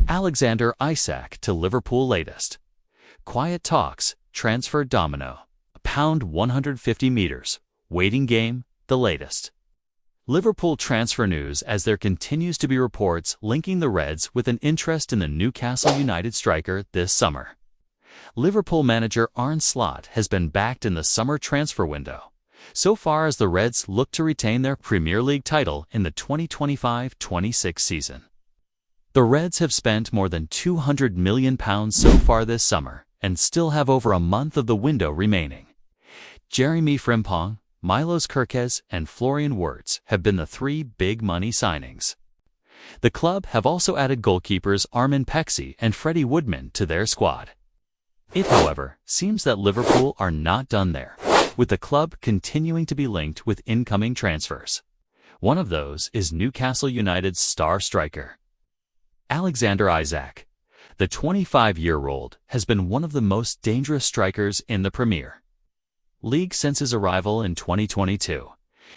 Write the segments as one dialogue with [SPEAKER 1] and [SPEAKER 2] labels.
[SPEAKER 1] Alexander Isak to Liverpool latest. Quiet talks, transfer domino. Pound 150 meters. Waiting game, the latest. Liverpool transfer news as there continues to be reports linking the Reds with an interest in the Newcastle United striker this summer. Liverpool manager Arne Slot has been backed in the summer transfer window, so far as the Reds look to retain their Premier League title in the 2025-26 season. The Reds have spent more than £200 million so far this summer and still have over a month of the window remaining. Jeremy Frimpong, Milos Kerkez, and Florian Wirtz have been the three big-money signings. The club have also added goalkeepers Armin Pexey and Freddie Woodman to their squad. It, however, seems that Liverpool are not done there, with the club continuing to be linked with incoming transfers. One of those is Newcastle United's star striker, Alexander Isak. The 25-year-old has been one of the most dangerous strikers in the Premier League since his arrival in 2022.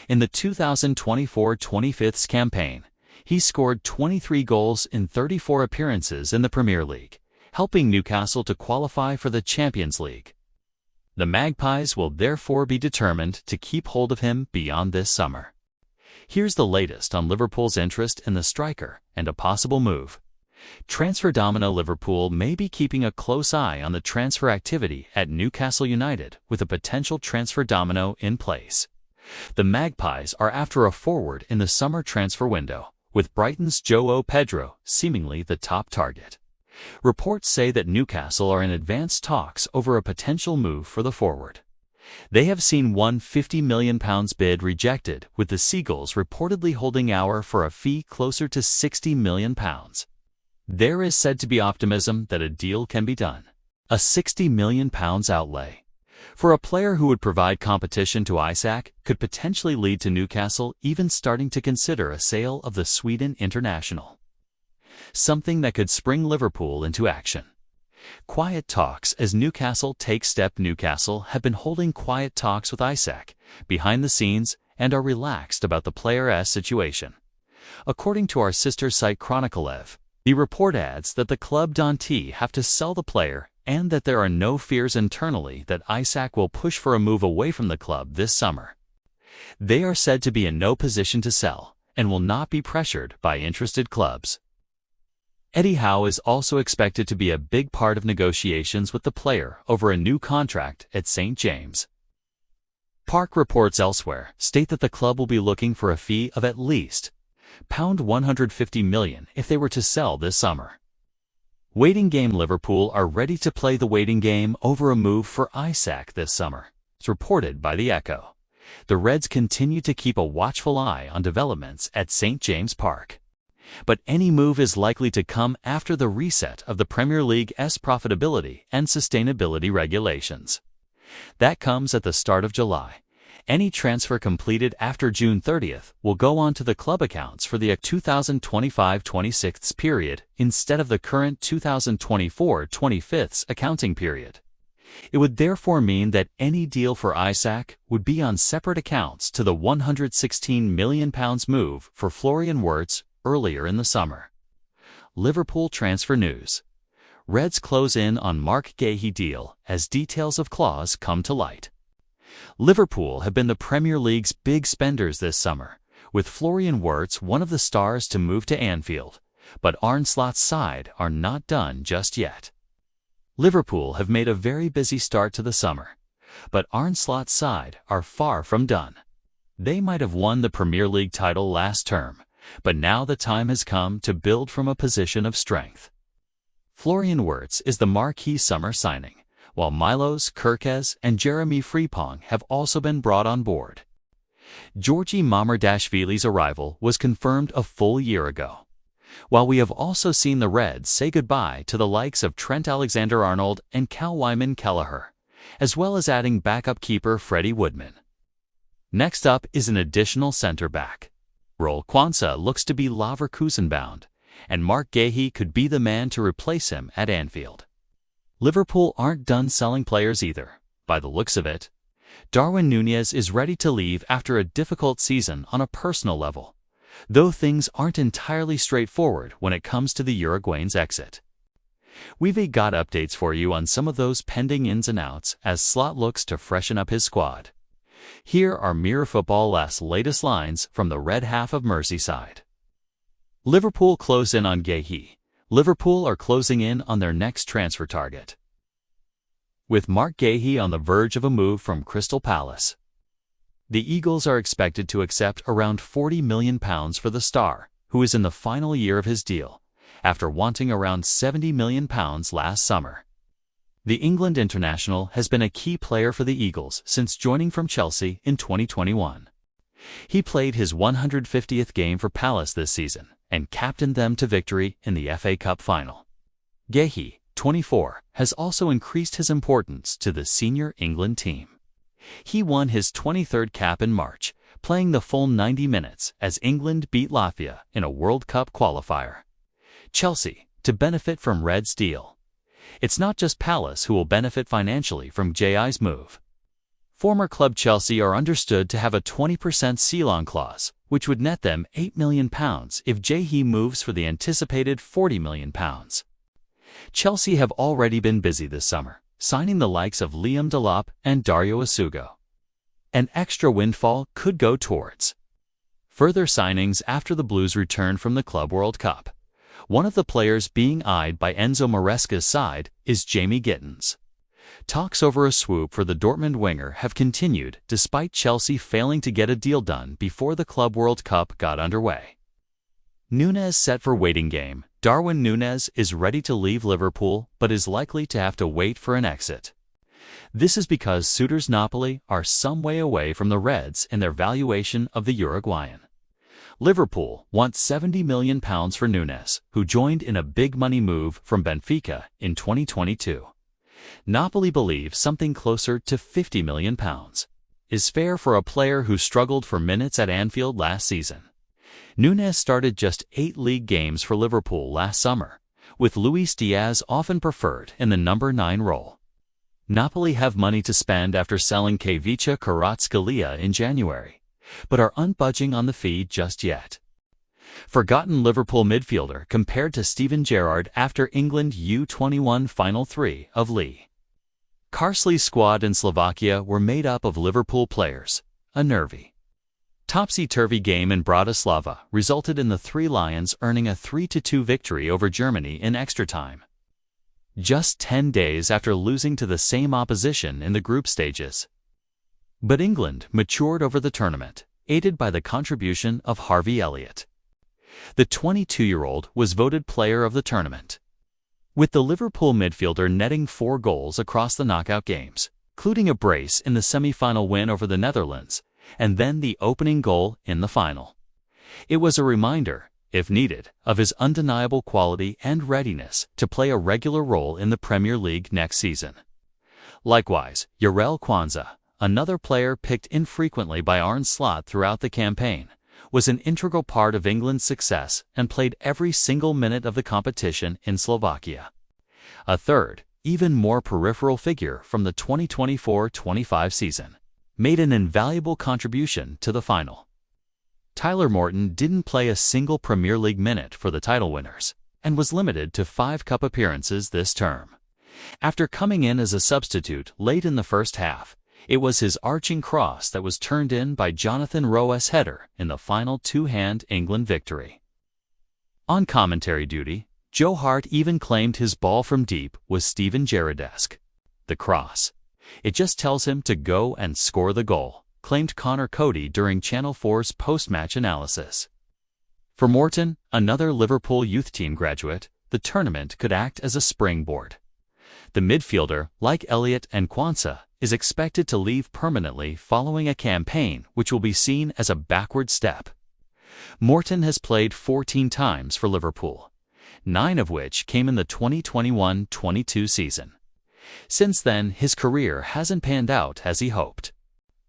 [SPEAKER 1] In the 2024-25 campaign, he scored 23 goals in 34 appearances in the Premier League, helping Newcastle to qualify for the Champions League. The Magpies will therefore be determined to keep hold of him beyond this summer. Here's the latest on Liverpool's interest in the striker and a possible move. Transfer domino. Liverpool may be keeping a close eye on the transfer activity at Newcastle United with a potential transfer domino in place. The Magpies are after a forward in the summer transfer window, with Brighton's João Pedro seemingly the top target. Reports say that Newcastle are in advanced talks over a potential move for the forward. They have seen one £50 million bid rejected, with the Seagulls reportedly holding out for a fee closer to £60 million. There is said to be optimism that a deal can be done. A £60 million outlay for a player who would provide competition to Isak could potentially lead to Newcastle even starting to consider a sale of the Sweden international, something that could spring Liverpool into action. Quiet talks as Newcastle take step. Newcastle have been holding quiet talks with Isak behind the scenes and are relaxed about the player's situation. According to our sister site Chronicle.ev, the report adds that the club don't have to sell the player and that there are no fears internally that Isak will push for a move away from the club this summer. They are said to be in no position to sell and will not be pressured by interested clubs. Eddie Howe is also expected to be a big part of negotiations with the player over a new contract at St. James' Park. Reports elsewhere state that the club will be looking for a fee of at least £150 million if they were to sell this summer. Waiting game. Liverpool are ready to play the waiting game over a move for Isak this summer. It's reported by the Echo. The Reds continue to keep a watchful eye on developments at St. James' Park. But any move is likely to come after the reset of the Premier League's profitability and sustainability regulations. That comes at the start of July. Any transfer completed after June 30th will go on to the club accounts for the 2025-26 period instead of the current 2024-25 accounting period. It would therefore mean that any deal for Isak would be on separate accounts to the £116 million move for Florian Wirtz earlier in the summer. Liverpool transfer news. Reds close in on Marc Guehi deal as details of clause come to light. Liverpool have been the Premier League's big spenders this summer, with Florian Wirtz one of the stars to move to Anfield, but Arne Slot's side are not done just yet. Liverpool have made a very busy start to the summer, but Arne Slot's side are far from done. They might have won the Premier League title last term, but now the time has come to build from a position of strength. Florian Wirtz is the marquee summer signing, while Milos Kerkez and Jeremy Frimpong have also been brought on board. Georgi Mamardashvili's arrival was confirmed a full year ago, while we have also seen the Reds say goodbye to the likes of Trent Alexander-Arnold and Cal Wyman-Kelleher, as well as adding backup keeper Freddie Woodman. Next up is an additional centre-back. Raul Quansah looks to be Leverkusen-bound, and Marc Guehi could be the man to replace him at Anfield. Liverpool aren't done selling players either, by the looks of it. Darwin Nunez is ready to leave after a difficult season on a personal level, though things aren't entirely straightforward when it comes to the Uruguayan's exit. We've got updates for you on some of those pending ins and outs as Slot looks to freshen up his squad. Here are Mirror Football's latest lines from the red half of Merseyside. Liverpool close in on Guehi. Liverpool are closing in on their next transfer target, with Marc Guehi on the verge of a move from Crystal Palace. The Eagles are expected to accept around £40 million for the star, who is in the final year of his deal, after wanting around £70 million last summer. The England international has been a key player for the Eagles since joining from Chelsea in 2021. He played his 150th game for Palace this season and captained them to victory in the FA Cup final. Guehi, 24, has also increased his importance to the senior England team. He won his 23rd cap in March, playing the full 90 minutes as England beat Latvia in a World Cup qualifier. Chelsea, to benefit from Red's deal. It's not just Palace who will benefit financially from Guehi's move. Former club Chelsea are understood to have a 20% seal-on clause, which would net them £8 million if Guehi moves for the anticipated £40 million. Chelsea have already been busy this summer, signing the likes of Liam Delap and Dario Asugo. An extra windfall could go towards further signings after the Blues return from the Club World Cup. One of the players being eyed by Enzo Maresca's side is Jamie Gittins. Talks over a swoop for the Dortmund winger have continued despite Chelsea failing to get a deal done before the Club World Cup got underway. Nunez set for waiting game. Darwin Nunez is ready to leave Liverpool but is likely to have to wait for an exit. This is because suitors Napoli are some way away from the Reds in their valuation of the Uruguayan. Liverpool want £70 million for Nunez, who joined in a big money move from Benfica in 2022. Napoli believe something closer to £50 million is fair for a player who struggled for minutes at Anfield last season. Nunez started just 8 league games for Liverpool last summer, with Luis Diaz often preferred in the number 9 role. Napoli have money to spend after selling Khvicha Kvaratskhelia in January, but are unbudging on the fee just yet. Forgotten Liverpool midfielder compared to Steven Gerrard after England U21 Final 3 of Lee. Carsley's squad in Slovakia were made up of Liverpool players. A nervy, topsy-turvy game in Bratislava resulted in the Three Lions earning a 3-2 victory over Germany in extra time, just 10 days after losing to the same opposition in the group stages. But England matured over the tournament, aided by the contribution of Harvey Elliott. The 22-year-old was voted player of the tournament, with the Liverpool midfielder netting 4 goals across the knockout games, including a brace in the semi-final win over the Netherlands, and then the opening goal in the final. It was a reminder, if needed, of his undeniable quality and readiness to play a regular role in the Premier League next season. Likewise, Jarell Quansah, another player picked infrequently by Arne Slot throughout the campaign, was an integral part of England's success and played every single minute of the competition in Slovakia. A third, even more peripheral figure from the 2024-25 season, made an invaluable contribution to the final. Tyler Morton didn't play a single Premier League minute for the title winners and was limited to 5 cup appearances this term. After coming in as a substitute late in the first half, it was his arching cross that was turned in by Jonathan Rowe's header in the final 2-hand England victory. On commentary duty, Joe Hart even claimed his ball from deep was Steven Gerrard-esque. The cross. It just tells him to go and score the goal, claimed Connor Cody during Channel 4's post-match analysis. For Morton, another Liverpool youth team graduate, the tournament could act as a springboard. The midfielder, like Elliott and Quansah, is expected to leave permanently following a campaign which will be seen as a backward step. Morton has played 14 times for Liverpool, 9 of which came in the 2021-22 season. Since then, his career hasn't panned out as he hoped.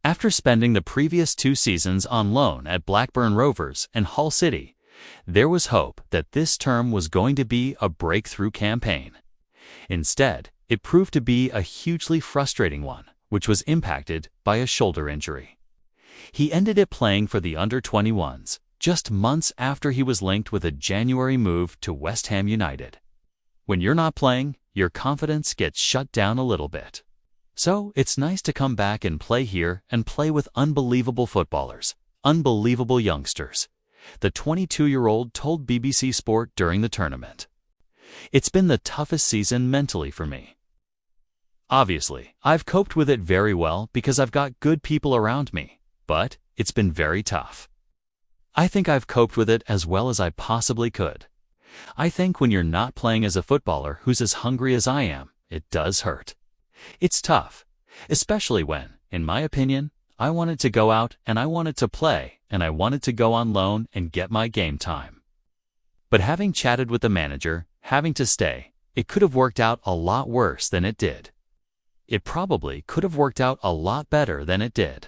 [SPEAKER 1] After spending the previous 2 seasons on loan at Blackburn Rovers and Hull City, there was hope that this term was going to be a breakthrough campaign. Instead, it proved to be a hugely frustrating one, which was impacted by a shoulder injury. He ended it playing for the under-21s, just months after he was linked with a January move to West Ham United. When you're not playing, your confidence gets shut down a little bit. So it's nice to come back and play here and play with unbelievable footballers, unbelievable youngsters, the 22-year-old told BBC Sport during the tournament. It's been the toughest season mentally for me. Obviously, I've coped with it very well because I've got good people around me, but it's been very tough. I think I've coped with it as well as I possibly could. I think when you're not playing as a footballer who's as hungry as I am, it does hurt. It's tough, especially when, in my opinion, I wanted to go out and I wanted to play and I wanted to go on loan and get my game time. But having chatted with the manager, having to stay, it could have worked out a lot worse than it did. It probably could have worked out a lot better than it did.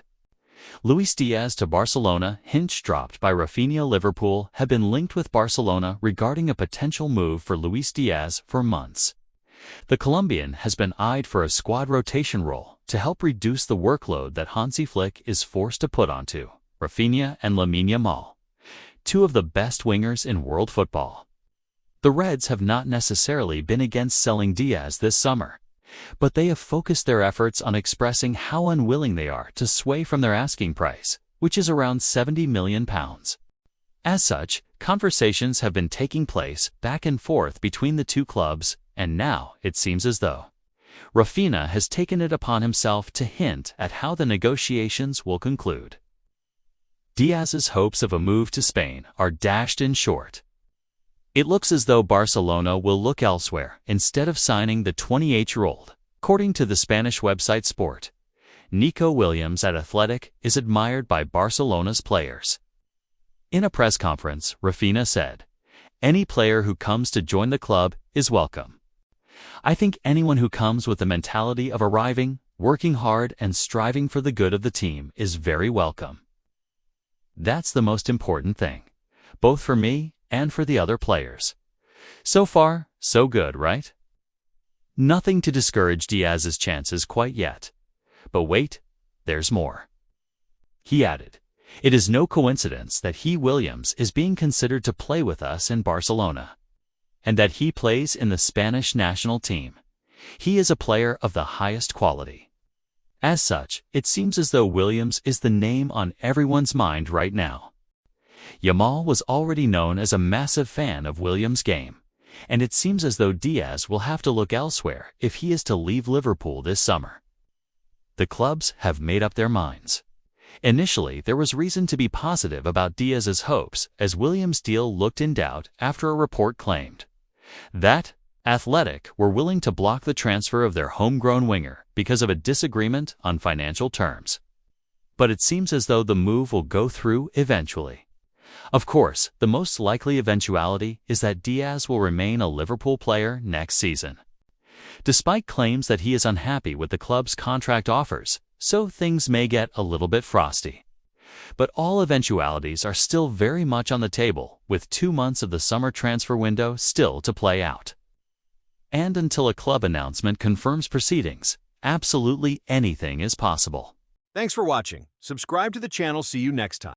[SPEAKER 1] Luis Diaz to Barcelona, hint dropped by Rafinha. Liverpool have been linked with Barcelona regarding a potential move for Luis Diaz for months. The Colombian has been eyed for a squad rotation role to help reduce the workload that Hansi Flick is forced to put onto Rafinha and Lamine Yamal, two of the best wingers in world football. The Reds have not necessarily been against selling Diaz this summer, but they have focused their efforts on expressing how unwilling they are to sway from their asking price, which is around £70 million. As such, conversations have been taking place back and forth between the two clubs, and now it seems as though Rafinha has taken it upon himself to hint at how the negotiations will conclude. Diaz's hopes of a move to Spain are dashed in short. It looks as though Barcelona will look elsewhere instead of signing the 28-year-old. According to the Spanish website Sport, Nico Williams at Athletic is admired by Barcelona's players. In a press conference, Rafinha said, "Any player who comes to join the club is welcome. I think anyone who comes with the mentality of arriving, working hard and striving for the good of the team is very welcome. That's the most important thing, both for me and for the other players." So far, so good, right? Nothing to discourage Diaz's chances quite yet. But wait, there's more. He added, "It is no coincidence that Williams is being considered to play with us in Barcelona, and that he plays in the Spanish national team. He is a player of the highest quality. As such, it seems as though Williams is the name on everyone's mind right now." Yamal was already known as a massive fan of Williams' game, and it seems as though Diaz will have to look elsewhere if he is to leave Liverpool this summer. The clubs have made up their minds. Initially, there was reason to be positive about Diaz's hopes as Williams' deal looked in doubt after a report claimed that Athletic were willing to block the transfer of their homegrown winger because of a disagreement on financial terms. But it seems as though the move will go through eventually. Of course, the most likely eventuality is that Diaz will remain a Liverpool player next season, despite claims that he is unhappy with the club's contract offers, so things may get a little bit frosty. But all eventualities are still very much on the table, with 2 months of the summer transfer window still to play out. And until a club announcement confirms proceedings, absolutely anything is possible.
[SPEAKER 2] Thanks for watching. Subscribe to the channel. See you next time.